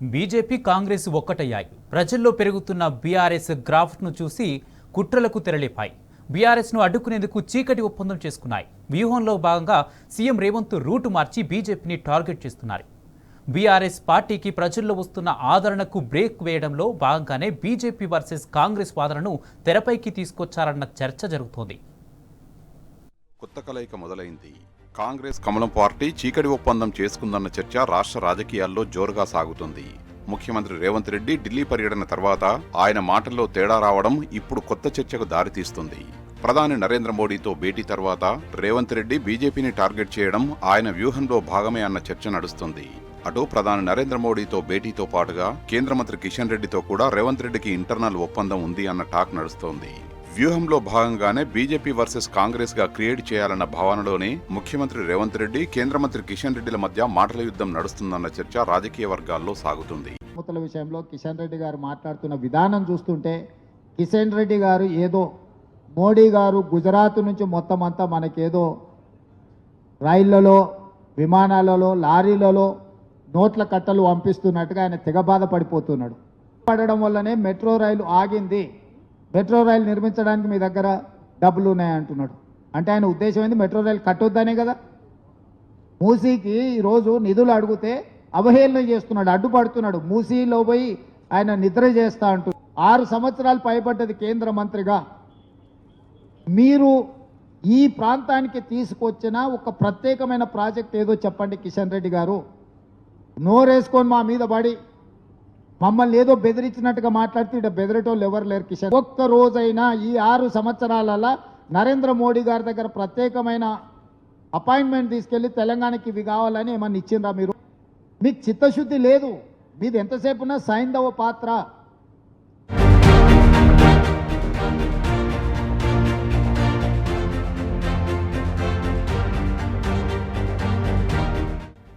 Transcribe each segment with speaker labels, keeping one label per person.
Speaker 1: BJP Congress ఒక్కటయ్యాయి. ప్రజల్లో పెరుగుతున్న BRS గ్రాఫ్ను చూసి కుట్రలకు తెరలేపాయి. బీఆర్ఎస్ను అడ్డుకునేందుకు చీకటి ఒప్పందం చేసుకున్నాయి. వ్యూహంలో భాగంగా సీఎం రేవంత్ రూటు మార్చి బీజేపీని టార్గెట్ చేస్తున్నారు. బీఆర్ఎస్ పార్టీకి ప్రజల్లో వస్తున్న ఆదరణకు బ్రేక్ వేయడంలో భాగంగానే బీజేపీ వర్సెస్ కాంగ్రెస్ వాదనను తెరపైకి తీసుకొచ్చారన్న చర్చ జరుగుతోంది.
Speaker 2: కొత్త కలయిక మొదలైంది. కాంగ్రెస్ కమలం పార్టీ చీకటి ఒప్పందం చేసుకుందన్న చర్చ రాష్ట్ర రాజకీయాల్లో జోరుగా సాగుతుంది. ముఖ్యమంత్రి రేవంత్ రెడ్డి ఢిల్లీ పర్యటన తర్వాత ఆయన మాటల్లో తేడా రావడం ఇప్పుడు కొత్త చర్చకు దారితీస్తుంది. ప్రధాని నరేంద్ర మోడీతో భేటీ తర్వాత రేవంత్ రెడ్డి బీజేపీని టార్గెట్ చేయడం ఆయన వ్యూహంలో భాగమే అన్న చర్చ నడుస్తుంది. అటు ప్రధాని నరేంద్ర మోడీతో భేటీతో పాటుగా కేంద్ర మంత్రి కిషన్ రెడ్డితో కూడా రేవంత్ రెడ్డికి ఇంటర్నల్ ఒప్పందం ఉంది అన్న టాక్ నడుస్తోంది. వ్యూహంలో భాగంగానే బీజేపీ వర్సెస్ కాంగ్రెస్ గా క్రియేట్ చేయాలన్న భావనలోనే ముఖ్యమంత్రి రేవంత్ రెడ్డి కేంద్ర మంత్రి కిషన్ రెడ్డిల మధ్య మాటల యుద్ధం నడుస్తుందన్న చర్చ రాజకీయ వర్గాల్లో సాగుతుంది.
Speaker 3: మూతల విషయంలో కిషన్ రెడ్డి గారు మాట్లాడుతున్న విధానం చూస్తుంటే కిషన్ రెడ్డి గారు ఏదో మోడీ గారు గుజరాత్ నుంచి మొత్తం అంతా మనకేదో రైళ్లలో, విమానాలలో, లారీలలో నోట్ల కట్టలు పంపిస్తున్నట్టుగా ఆయన తెగ బాధపడిపోతున్నాడు. పడడం వల్లనే మెట్రో రైలు ఆగింది, మెట్రో రైలు నిర్మించడానికి మీ దగ్గర డబ్బులు ఉన్నాయంటున్నాడు. అంటే ఆయన ఉద్దేశం ఏంది? మెట్రో రైలు కట్టొద్దనే కదా. మూసీకి ఈరోజు నిధులు అడిగితే అవహేళన చేస్తున్నాడు, అడ్డుపడుతున్నాడు. మూసీలో పోయి ఆయన నిద్ర చేస్తా అంటూ 6 సంవత్సరాలు పైబడ్డది కేంద్ర మంత్రిగా. మీరు ఈ ప్రాంతానికి తీసుకొచ్చిన ఒక ప్రత్యేకమైన ప్రాజెక్ట్ ఏదో చెప్పండి కిషన్ రెడ్డి గారు. నోరేసుకొని మా మీద పడి మమ్మల్ని ఏదో బెదిరించినట్టుగా మాట్లాడుతూ ఇక్కడ బెదిరేటోళ్ళు ఎవరు లేరు కిషన్. ఒక్క రోజైనా ఈ 6 సంవత్సరాలలో నరేంద్ర మోడీ గారి దగ్గర ప్రత్యేకమైన అపాయింట్మెంట్ తీసుకెళ్లి తెలంగాణకి ఇవి కావాలని ఏమన్నా ఇచ్చిండ్రా మీరు? మీకు చిత్తశుద్ధి లేదు. మీది ఎంతసేపున్నా సైంధవ పాత్ర.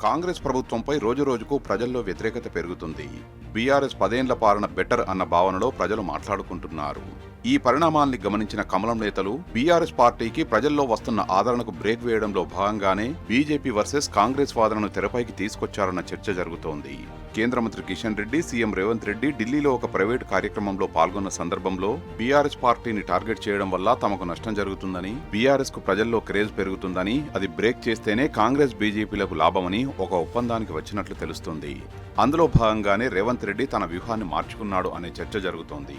Speaker 2: కాంగ్రెస్ ప్రభుత్వంపై రోజురోజుకు ప్రజల్లో వ్యతిరేకత పెరుగుతుంది. బీఆర్ఎస్ 10 ఏళ్ల పాలన బెటర్ అన్న భావనలో ప్రజలు మాట్లాడుకుంటున్నారు. ఈ పరిణామాల్ని గమనించిన కమలం నేతలు బీఆర్ఎస్ పార్టీకి ప్రజల్లో వస్తున్న ఆదరణకు బ్రేక్ వేయడంలో భాగంగానే బీజేపీ వర్సెస్ కాంగ్రెస్ వాదనను తెరపైకి తీసుకొచ్చారన్న చర్చ జరుగుతోంది. కేంద్ర మంత్రి కిషన్ రెడ్డి, సీఎం రేవంత్ రెడ్డి ఢిల్లీలో ఒక ప్రైవేటు కార్యక్రమంలో పాల్గొన్న సందర్భంలో బీఆర్ఎస్ పార్టీని టార్గెట్ చేయడం వల్ల తమకు నష్టం జరుగుతుందని, బీఆర్ఎస్ కు ప్రజల్లో క్రేజ్ పెరుగుతుందని, అది బ్రేక్ చేస్తేనే కాంగ్రెస్ బీజేపీలకు లాభమని ఒక ఒప్పందానికి వచ్చినట్లు తెలుస్తుంది. అందులో భాగంగానే రేవంత్ రెడ్డి తన వ్యూహాన్ని మార్చుకున్నాడు అనే చర్చ జరుగుతోంది.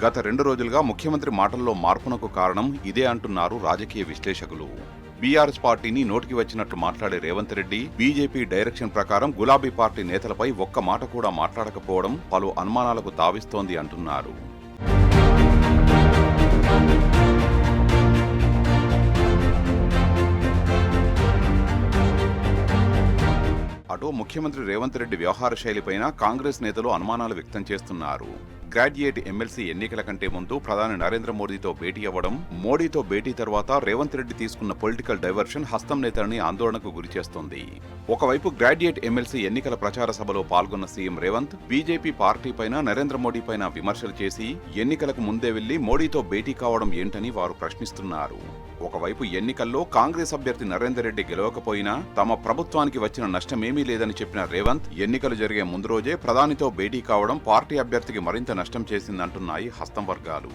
Speaker 2: గత 2 రోజులుగా ముఖ్యమంత్రి మాటల్లో మార్పునకు కారణం ఇదే అంటున్నారు రాజకీయ విశ్లేషకులు. బీఆర్ఎస్ పార్టీని నోటికి వచ్చినట్లు మాట్లాడే రేవంత్ రెడ్డి బీజేపీ డైరెక్షన్ ప్రకారం గులాబీ పార్టీ నేతలపై ఒక్క మాట కూడా మాట్లాడకపోవడం పలు అనుమానాలకు తావిస్తోంది అంటున్నారు. అటు ముఖ్యమంత్రి రేవంత్ రెడ్డి వ్యవహార శైలిపైన కాంగ్రెస్ నేతలు అనుమానాలు వ్యక్తం చేస్తున్నారు. గ్రాడ్యుయేట్ ఎమ్మెల్సీ ఎన్నికల కంటే ముందు ప్రధాని నరేంద్ర మోడీతో భేటీ అవ్వడం, మోడీతో భేటీ తర్వాత రేవంత్ రెడ్డి తీసుకున్న పొలిటికల్ డైవర్షన్ హస్తం నేతలని ఆందోళనకు గురిచేస్తోంది. ఒకవైపు గ్రాడ్యుయేట్ ఎమ్మెల్సీ ఎన్నికల ప్రచార సభలో పాల్గొన్న సీఎం రేవంత్ బీజేపీ పార్టీ పైన, నరేంద్ర మోడీ పైన విమర్శలు చేసి ఎన్నికలకు ముందే వెళ్లి మోడీతో భేటీ కావడం ఏంటని వారు ప్రశ్నిస్తున్నారు. ఒకవైపు ఎన్నికల్లో కాంగ్రెస్ అభ్యర్థి నరేందర్ రెడ్డి గెలవకపోయినా తమ ప్రభుత్వానికి వచ్చిన నష్టమేమీ లేదని చెప్పిన రేవంత్ ఎన్నికలు జరిగే ముందు రోజే ప్రధానితో భేటీ కావడం పార్టీ అభ్యర్థికి మరింత నష్టం చేసిందంటున్నాయి హస్తం వర్గాలు.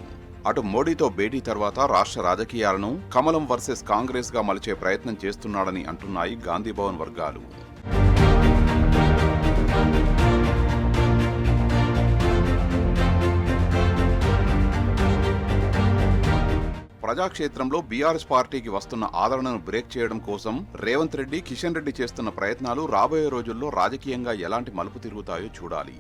Speaker 2: అటు మోడీతో భేటీ తర్వాత రాష్ట్ర రాజకీయాలను కమలం వర్సెస్ కాంగ్రెస్ గా మలిచే ప్రయత్నం చేస్తున్నాడని అంటున్నాయి గాంధీభవన్ వర్గాలు. ప్రజాక్షేత్రంలో బీఆర్ఎస్ పార్టీకి వస్తున్న ఆదరణను బ్రేక్ చేయడం కోసం రేవంత్ రెడ్డి, కిషన్ రెడ్డి చేస్తున్న ప్రయత్నాలు రాబోయే రోజుల్లో రాజకీయంగా ఎలాంటి మలుపు తిరుగుతాయో చూడాలి.